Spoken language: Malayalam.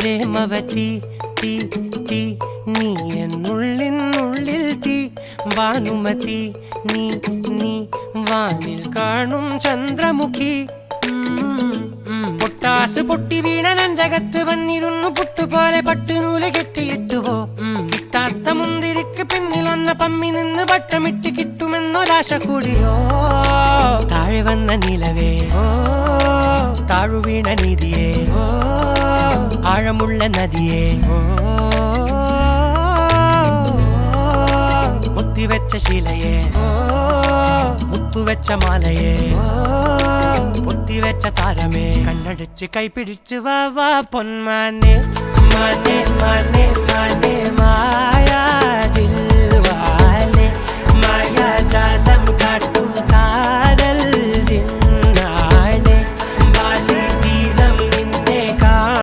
പ്രേമവതി തീ തീ നീ എന്നുള്ളിൽ തീ ഭാനുമതി നീ നീ വാനിൽ കാണും ചന്ദ്രമുഖി പൊട്ടാസ് പൊട്ടി വീണ നെഞ്ചകത്ത് വന്നിരുന്നു പുട്ടുപോലെ പട്ടുനൂല് കെട്ടിയിട്ടുവോ കിട്ടാത്ത മുന്തിരിക്ക് പിന്നിൽ വന്ന പമ്മി നിന്ന് വട്ടമിട്ട് കിട്ടുമെന്നൊരാശ കൂടിയോ താഴെ വന്ന നിലവേ താഴു വീണ നിധിയേ ആഴമുള്ള നദിയേ കൊത്തിവെച്ച ശിലയേ മുത്തുവെച്ച മാലയേ പൊത്തിവെച്ച താരമേ കണ്ണടിച്ച് കൈപിടിച്ച് വാ വാ പൊന്മാനെ മാനെ മാനെ മാനെ മായാ ദിൽവാലെ മായാ ജാല